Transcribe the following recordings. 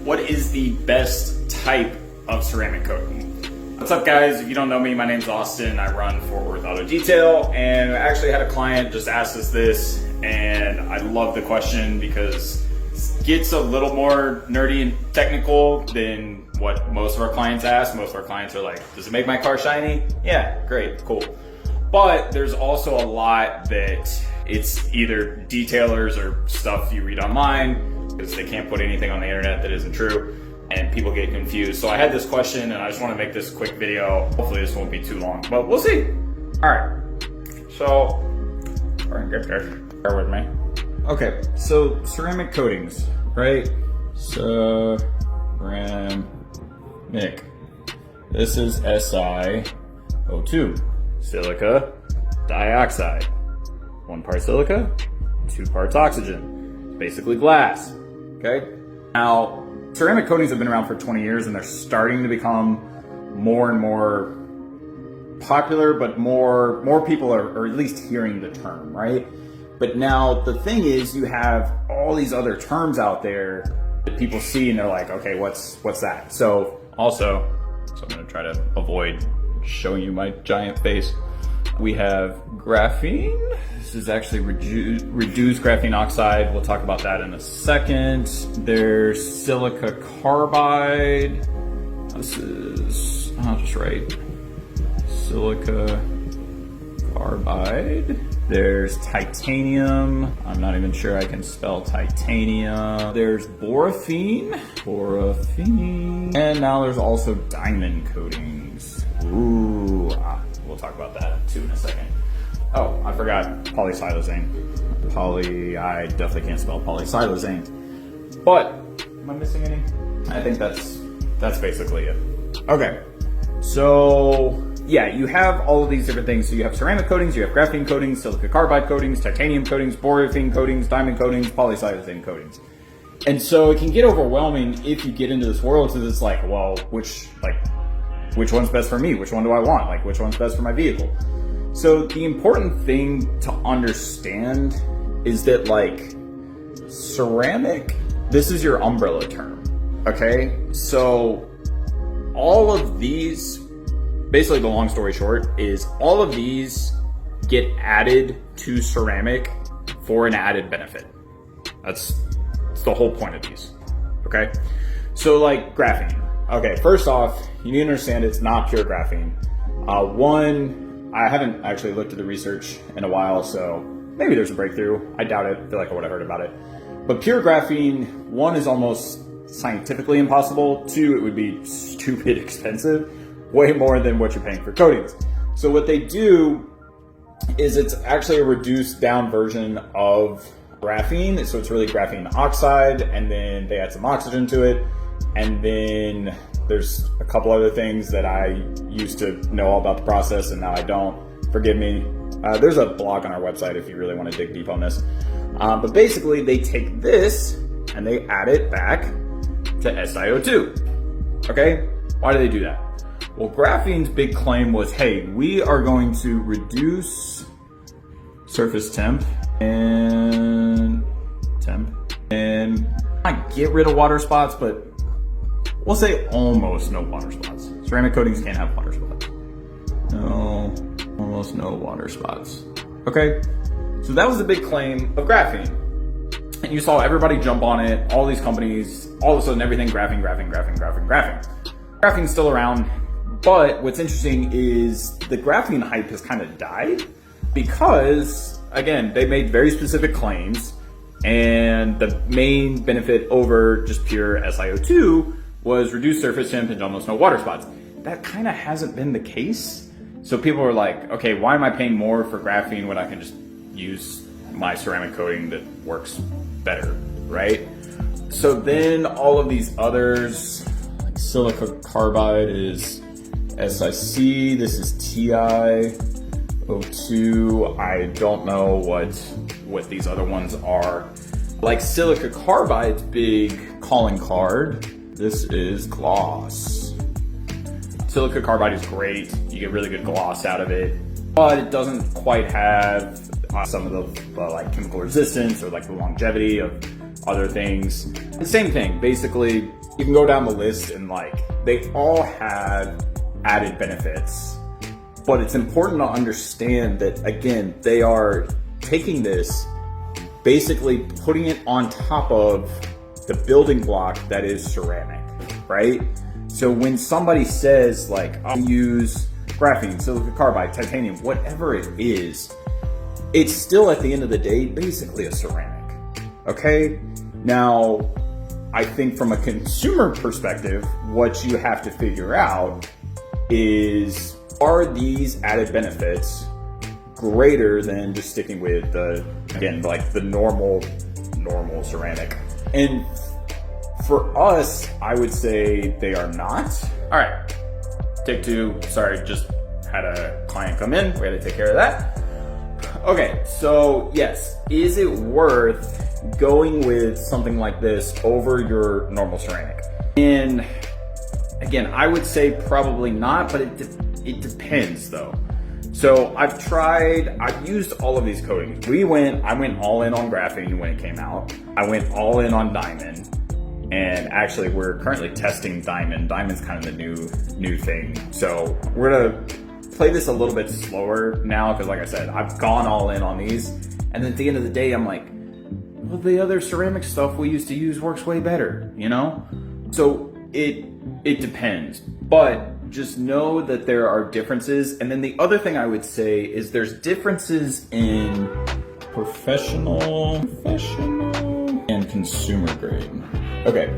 What is the best type of ceramic coating? What's up guys, if you don't know me, my name's Austin. I run Fort Worth Auto Detail, and I actually had a client just ask us this, and I love the question because it gets a little more nerdy and technical than what most of our clients ask. Most of our clients are like, does it make my car shiny? Yeah, great, cool. But there's also a lot that it's either detailers or stuff you read online because they can't put anything on the internet that isn't true, and people get confused. So I had this question and I just want to make this quick video. Hopefully this won't be too long, but we'll see. All right, so we're gonna get there. Bear with me. Okay, so ceramic coatings, right? Ceramic. This is SiO2, silica dioxide. 1 part silica, 2 parts oxygen. Basically glass, okay? Now, ceramic coatings have been around for 20 years and they're starting to become more and more popular, but more people are at least hearing the term, right? But now the thing is, you have all these other terms out there that people see and they're like, okay, what's that? So I'm gonna try to avoid showing you my giant face. We have graphene. This is actually reduced graphene oxide. We'll talk about that in a second. There's silica carbide. This is, I'll just write silica carbide. There's titanium. I'm not even sure I can spell titanium. There's boraphene. And now there's also diamond coatings. Ooh, we'll talk about that too in a second. Oh, I forgot polysilazane. I definitely can't spell polysilazane. But, am I missing any? I think that's basically it. Okay, so yeah, you have all of these different things. So you have ceramic coatings, you have graphene coatings, silica carbide coatings, titanium coatings, boraphene coatings, diamond coatings, polysilazane coatings. And so it can get overwhelming if you get into this world, because it's like, well, which one's best for me? Which one do I want? Like, which one's best for my vehicle? So the important thing to understand is that, like, ceramic, this is your umbrella term, okay? So all of these, basically the long story short is all of these get added to ceramic for an added benefit. That's the whole point of these, okay? So like graphene. Okay, first off, you need to understand it's not pure graphene. I haven't actually looked at the research in a while, so maybe there's a breakthrough. I doubt it. I feel like I would have heard about it. But pure graphene, 1, is almost scientifically impossible. 2, it would be stupid expensive, way more than what you're paying for coatings. So what they do is it's actually a reduced down version of graphene. So it's really graphene oxide, and then they add some oxygen to it. And then there's a couple other things that I used to know all about the process and now I don't. Forgive me. There's a blog on our website if you really want to dig deep on this. But basically they take this and they add it back to SiO2. Okay? Why do they do that? Well, graphene's big claim was, hey, we are going to reduce surface temp and not get rid of water spots, but we'll say almost no water spots. Ceramic coatings can't have water spots. No, almost no water spots. Okay, so that was the big claim of graphene. And you saw everybody jump on it, all these companies, all of a sudden everything graphene. Graphene's still around, but what's interesting is the graphene hype has kind of died because, again, they made very specific claims, and the main benefit over just pure SiO2 was reduced surface temp and almost no water spots. That kind of hasn't been the case. So people are like, okay, why am I paying more for graphene when I can just use my ceramic coating that works better, right? So then all of these others, like silica carbide is SiC, this is TiO2. I don't know what these other ones are. Like silica carbide's big calling card. This is gloss. Silica carbide is great. You get really good gloss out of it, but it doesn't quite have some of the like chemical resistance or like the longevity of other things. And same thing, basically You can go down the list and like, they all have added benefits, but it's important to understand that, again, they are taking this, basically putting it on top of the building block that is ceramic, right? So when somebody says like, I'll use graphene, silicon carbide, titanium, whatever it is, it's still at the end of the day, basically a ceramic, okay? Now, I think from a consumer perspective, what you have to figure out is, are these added benefits greater than just sticking with the, again, like the normal ceramic? And for us, I would say they are not. All right, take two. Sorry, just had a client come in. We had to take care of that. Okay, so yes, is it worth going with something like this over your normal ceramic? And again, I would say probably not, but it depends though. So I've used all of these coatings. I went all in on graphene when it came out. I went all in on diamond. And actually we're currently testing diamond. Diamond's kind of the new thing. So we're gonna play this a little bit slower now, because like I said, I've gone all in on these. And then at the end of the day, I'm like, well, the other ceramic stuff we used to use works way better, you know? So it depends, but just know that there are differences. And then the other thing I would say is there's differences in professional and consumer grade. Okay,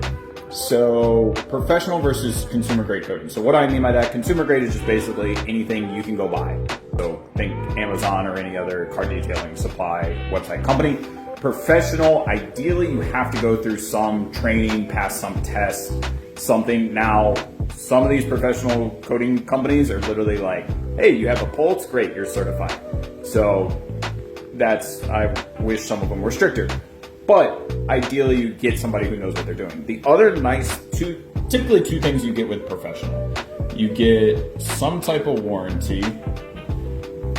so professional versus consumer grade coating. So what I mean by that, consumer grade is just basically anything you can go buy. So think Amazon or any other car detailing supply website company. Professional, ideally you have to go through some training, pass some tests, something. Now, some of these professional coating companies are literally like, hey, you have a pulse, great, you're certified. So I wish some of them were stricter. But ideally you get somebody who knows what they're doing. The other typically two things you get with professional. You get some type of warranty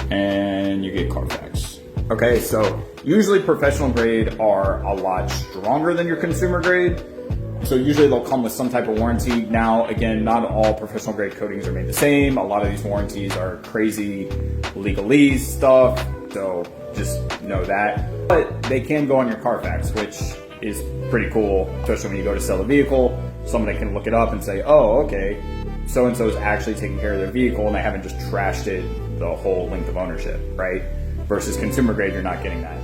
and you get CARFAX. Okay, so usually professional grade are a lot stronger than your consumer grade. So usually they'll come with some type of warranty. Now, again, not all professional grade coatings are made the same. A lot of these warranties are crazy legalese stuff. So just know that. But they can go on your CARFAX, which is pretty cool, especially when you go to sell a vehicle. Somebody can look it up and say, oh, okay, so-and-so is actually taking care of their vehicle and they haven't just trashed it the whole length of ownership, right? Versus consumer grade, you're not getting that.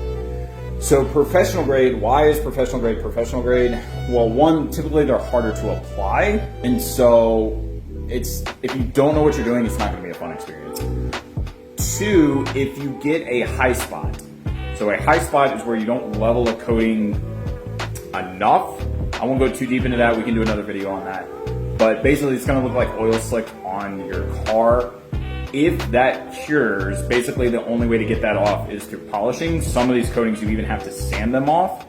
So professional grade, why is professional grade professional grade? Well, one, typically they're harder to apply. And so if you don't know what you're doing, it's not gonna be a fun experience. Two, if you get a high spot. So a high spot is where you don't level a coating enough. I won't go too deep into that. We can do another video on that. But basically it's gonna look like oil slick on your car. If that cures, basically the only way to get that off is through polishing. Some of these coatings you even have to sand them off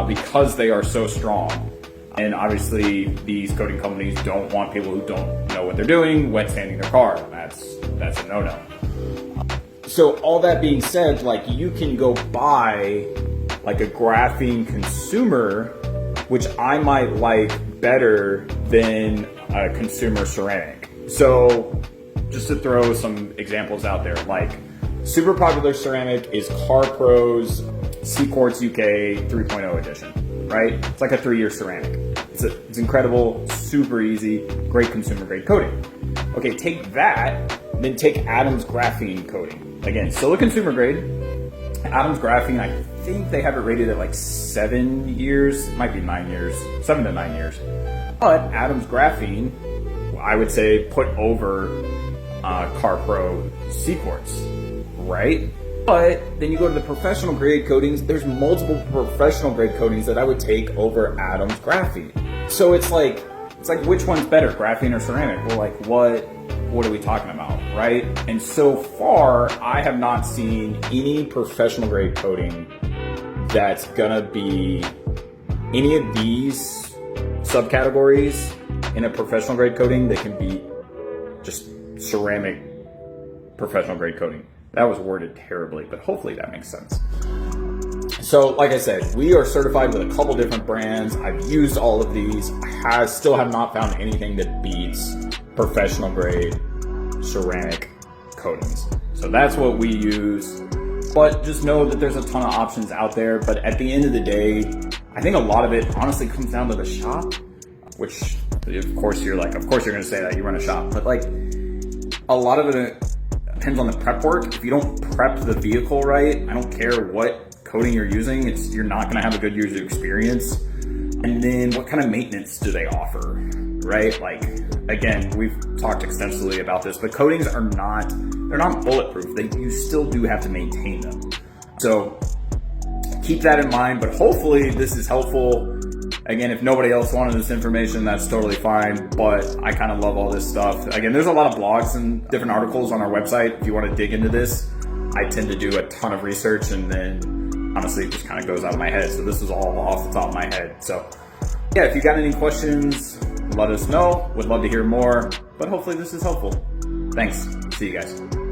because they are so strong. And obviously these coating companies don't want people who don't know what they're doing wet sanding their car. That's a no-no. So all that being said, like you can go buy like a graphene consumer, which I might like better than a consumer ceramic. So just to throw some examples out there, like super popular ceramic is CarPro's C-Quartz UK 3.0 edition, right? It's like a 3-year ceramic. It's incredible, super easy, great consumer grade coating. Okay, take that, then take Adam's graphene coating. Again, still a consumer grade. Adam's graphene, I think they have it rated at like 7 years, it might be 9 years, 7 to 9 years. But Adam's graphene, I would say put over CarPro C-Quartz, right? But then you go to the professional grade coatings, there's multiple professional grade coatings that I would take over Adam's graphene. So it's like which one's better, graphene or ceramic? Well, like what are we talking about, right? And so far, I have not seen any professional grade coating that's gonna be any of these subcategories in a professional grade coating that can be just ceramic professional grade coating. That was worded terribly, but hopefully that makes sense. So like I said, we are certified with a couple different brands. I've used all of these. I still have not found anything that beats professional grade ceramic coatings. So that's what we use. But just know that there's a ton of options out there. But at the end of the day, I think a lot of it honestly comes down to the shop, which of course you're going to say that you run a shop, but like a lot of it depends on the prep work. If you don't prep the vehicle right, I don't care what coating you're using, you're not going to have a good user experience. And then what kind of maintenance do they offer, right? Like, again, we've talked extensively about this, but coatings they're not bulletproof. You still do have to maintain them. So keep that in mind, but hopefully this is helpful. Again, if nobody else wanted this information, that's totally fine, but I kind of love all this stuff. Again, there's a lot of blogs and different articles on our website if you want to dig into this. I tend to do a ton of research, and then honestly it just kind of goes out of my head. So this is all off the top of my head. So yeah, if you got any questions, let us know. Would love to hear more, but hopefully this is helpful. Thanks. See you guys.